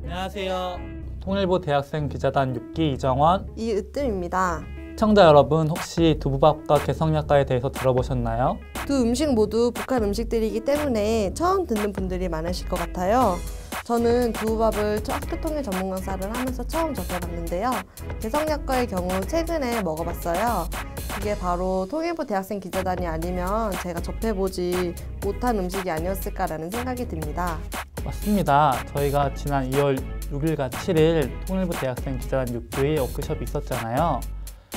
안녕하세요. 통일부 대학생 기자단 6기 이정원, 이으뜸입니다. 시청자 여러분, 혹시 두부밥과 개성약과에 대해서 들어보셨나요? 두 음식 모두 북한 음식들이기 때문에 처음 듣는 분들이 많으실 것 같아요. 저는 두부밥을 학교통일 전문 강사를 하면서 처음 접해봤는데요. 개성약과의 경우 최근에 먹어봤어요. 그게 바로 통일부 대학생 기자단이 아니면 제가 접해보지 못한 음식이 아니었을까라는 생각이 듭니다. 맞습니다. 저희가 지난 2월 6일과 7일 통일부 대학생 기자단 6기의 워크숍이 있었잖아요.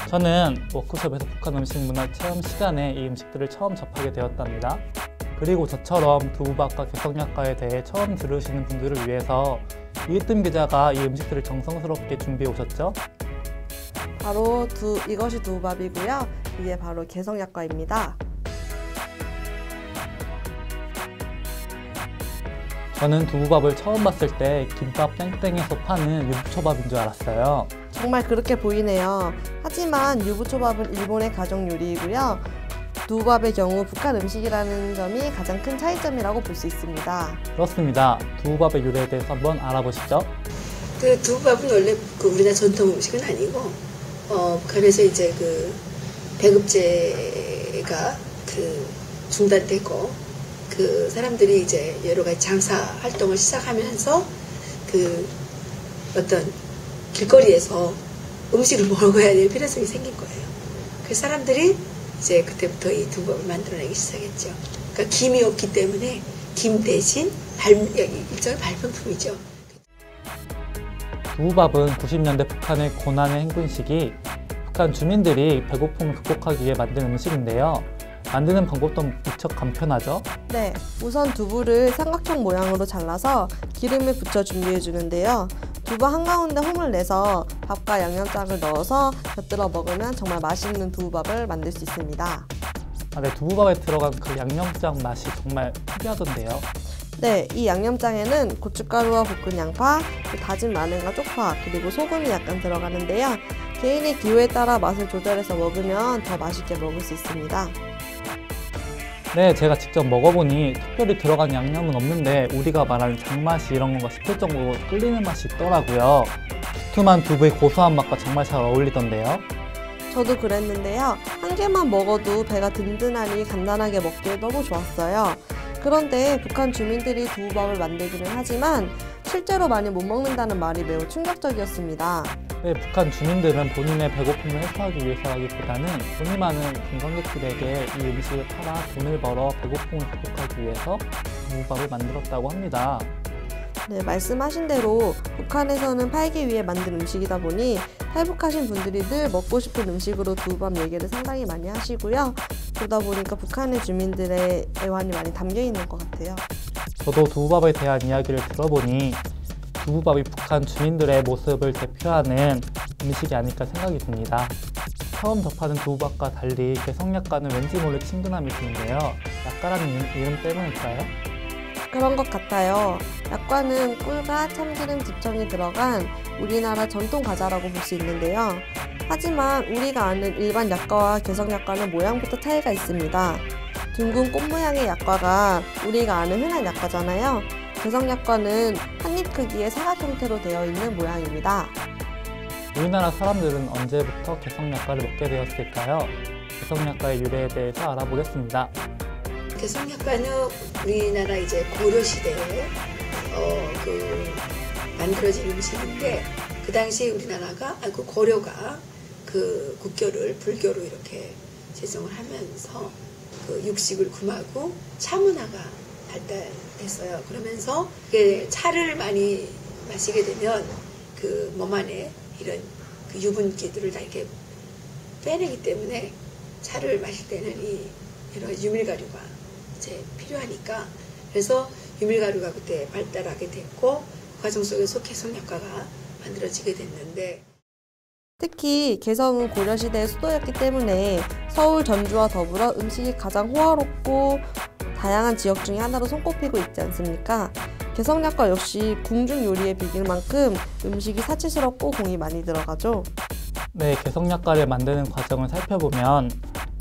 저는 워크숍에서 북한 음식 문화 체험 시간에 이 음식들을 처음 접하게 되었답니다. 그리고 저처럼 두부밥과 개성약과에 대해 처음 들으시는 분들을 위해서 이으뜸 기자가 이 음식들을 정성스럽게 준비해 오셨죠? 바로 이것이 두부밥이고요. 이게 바로 개성약과입니다. 저는 두부밥을 처음 봤을 때 김밥 땡땡에서 파는 유부초밥인 줄 알았어요. 정말 그렇게 보이네요. 하지만 유부초밥은 일본의 가정 요리이고요. 두부밥의 경우 북한 음식이라는 점이 가장 큰 차이점이라고 볼 수 있습니다. 그렇습니다. 두부밥의 유래에 대해서 한번 알아보시죠. 그 두부밥은 원래 우리나라 전통 음식은 아니고 북한에서 이제 배급제가 중단되고 사람들이 이제 여러 가지 장사 활동을 시작하면서 어떤 길거리에서 음식을 먹어야 될 필요성이 생긴 거예요. 그래서 사람들이 이제 그때부터 이 두부밥을 만들어내기 시작했죠. 그러니까 김이 없기 때문에 김 대신 일종의 발명품이죠. 두부밥은 90년대 북한의 고난의 행군 시기 북한 주민들이 배고픔을 극복하기 위해 만든 음식인데요. 만드는 방법도 무척 간편하죠? 네, 우선 두부를 삼각형 모양으로 잘라서 기름에 붙여 준비해 주는데요. 두부 한가운데 홈을 내서 밥과 양념장을 넣어서 곁들여 먹으면 정말 맛있는 두부밥을 만들 수 있습니다. 네, 두부밥에 들어간 그 양념장 맛이 정말 특이하던데요. 네, 이 양념장에는 고춧가루와 볶은 양파, 다진 마늘과 쪽파, 그리고 소금이 약간 들어가는데요. 개인의 기호에 따라 맛을 조절해서 먹으면 더 맛있게 먹을 수 있습니다. 네, 제가 직접 먹어보니 특별히 들어간 양념은 없는데 우리가 말하는 장맛이 이런 건가 싶을 정도로 끌리는 맛이 있더라고요. 두툼한 두부의 고소한 맛과 정말 잘 어울리던데요. 저도 그랬는데요. 한 개만 먹어도 배가 든든하니 간단하게 먹기에 너무 좋았어요. 그런데 북한 주민들이 두부밥을 만들기는 하지만 실제로 많이 못 먹는다는 말이 매우 충격적이었습니다. 네, 북한 주민들은 본인의 배고픔을 해소하기 위해서라기보다는 돈이 많은 관광객들에게 이 음식을 팔아 돈을 벌어 배고픔을 극복하기 위해서 두부밥을 만들었다고 합니다. 네, 말씀하신 대로 북한에서는 팔기 위해 만든 음식이다 보니 탈북하신 분들이 늘 먹고 싶은 음식으로 두부밥 얘기를 상당히 많이 하시고요. 그러다 보니까 북한의 주민들의 애환이 많이 담겨 있는 것 같아요. 저도 두부밥에 대한 이야기를 들어보니 두부밥이 북한 주민들의 모습을 대표하는 음식이 아닐까 생각이 듭니다. 처음 접하는 두부밥과 달리 개성약과는 왠지 모를 친근함이 드는데요. 약과라는 이름 때문일까요? 그런 것 같아요. 약과는 꿀과 참기름, 집청이 들어간 우리나라 전통 과자라고 볼 수 있는데요. 하지만 우리가 아는 일반 약과와 개성약과는 모양부터 차이가 있습니다. 둥근 꽃 모양의 약과가 우리가 아는 흔한 약과잖아요. 개성약과는 한입 크기의 사각 형태로 되어 있는 모양입니다. 우리나라 사람들은 언제부터 개성약과를 먹게 되었을까요? 개성약과의 유래에 대해서 알아보겠습니다. 개성약과는 우리나라 이제 고려 시대에 만들어진 음식인데 그 당시 우리나라가 고려가 국교를 불교로 이렇게 제정을 하면서 육식을 금하고 차 문화가 발달했어요. 그러면서 차를 많이 마시게 되면 몸 안에 이런 유분기들을 다 이렇게 빼내기 때문에 차를 마실 때는 이 여러 유밀가루가 이제 필요하니까 그래서 유밀가루가 그때 발달하게 됐고 그 과정 속에서 개성약과가 만들어지게 됐는데 특히 개성은 고려시대의 수도였기 때문에 서울, 전주와 더불어 음식이 가장 호화롭고 다양한 지역 중에 하나로 손꼽히고 있지 않습니까? 개성약과 역시 궁중 요리에 비길 만큼 음식이 사치스럽고 공이 많이 들어가죠. 네, 개성약과를 만드는 과정을 살펴보면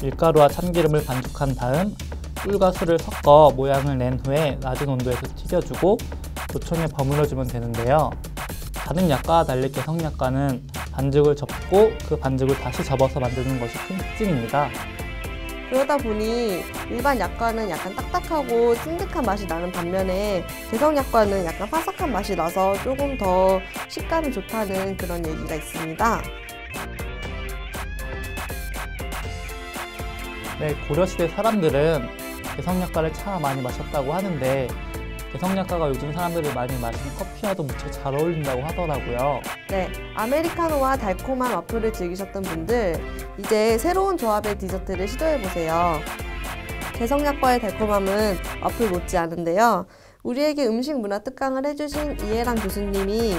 밀가루와 참기름을 반죽한 다음 꿀과 술을 섞어 모양을 낸 후에 낮은 온도에서 튀겨주고 조청에 버무려주면 되는데요. 다른 약과와 달리 개성약과는 반죽을 접고 그 반죽을 다시 접어서 만드는 것이 큰 특징입니다. 그러다 보니 일반 약과는 약간 딱딱하고 찐득한 맛이 나는 반면에 개성약과는 약간 바삭한 맛이 나서 조금 더 식감이 좋다는 그런 얘기가 있습니다. 네, 고려시대 사람들은 개성약과를 참 많이 마셨다고 하는데 개성약과가 요즘 사람들이 많이 마시는 커피와도 무척 잘 어울린다고 하더라고요. 네, 아메리카노와 달콤한 와플을 즐기셨던 분들 이제 새로운 조합의 디저트를 시도해보세요. 개성약과의 달콤함은 와플 못지 않은데요. 우리에게 음식 문화 특강을 해주신 이해랑 교수님이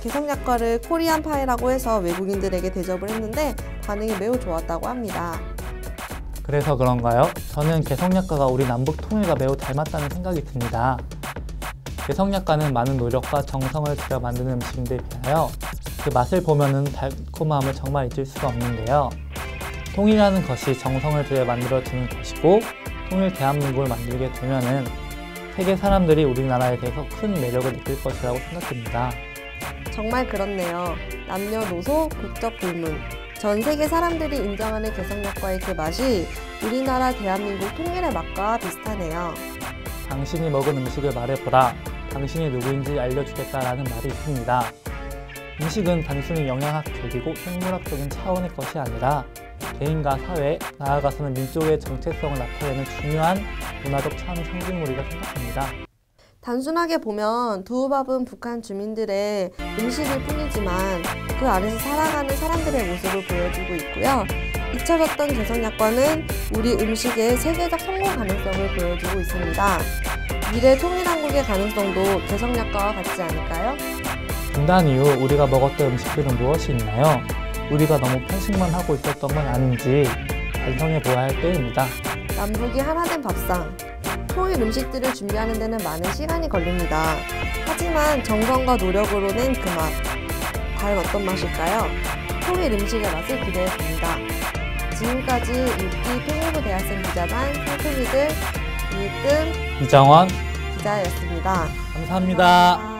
개성약과를 코리안 파이라고 해서 외국인들에게 대접을 했는데 반응이 매우 좋았다고 합니다. 그래서 그런가요? 저는 개성약과가 우리 남북 통일과 매우 닮았다는 생각이 듭니다. 개성약과는 많은 노력과 정성을 들여 만드는 음식인데 비하여 그 맛을 보면은 달콤함을 정말 잊을 수가 없는데요. 통일이라는 것이 정성을 들여 만들어지는 것이고 통일 대한민국을 만들게 되면은 세계 사람들이 우리나라에 대해서 큰 매력을 느낄 것이라고 생각됩니다. 정말 그렇네요. 남녀노소, 국적 불문. 전 세계 사람들이 인정하는 개성약과의 그 맛이 우리나라 대한민국 통일의 맛과 비슷하네요. 당신이 먹은 음식을 말해보라. 당신이 누구인지 알려주겠다라는 말이 있습니다. 음식은 단순히 영양학적이고 생물학적인 차원의 것이 아니라 개인과 사회, 나아가서는 민족의 정체성을 나타내는 중요한 문화적 차원의 상징물이라 생각합니다. 단순하게 보면 두우밥은 북한 주민들의 음식일 뿐이지만 그 안에서 살아가는 사람들의 모습을 보여주고 있고요. 잊혀졌던 개성약과는 우리 음식의 세계적 성공 가능성을 보여주고 있습니다. 미래 통일한국의 가능성도 개성약과와 같지 않을까요? 분단 이후 우리가 먹었던 음식들은 무엇이 있나요? 우리가 너무 편식만 하고 있었던 건 아닌지 반성해보아야 할 때입니다. 남북이 하나된 밥상. 통일 음식들을 준비하는 데는 많은 시간이 걸립니다. 하지만 정성과 노력으로 낸 그 맛. 과연 어떤 맛일까요? 통일 음식의 맛을 기대해봅니다. 지금까지 6기 통일부 대학생 기자단 상품이들 이익금 이정원 기자였습니다. 감사합니다.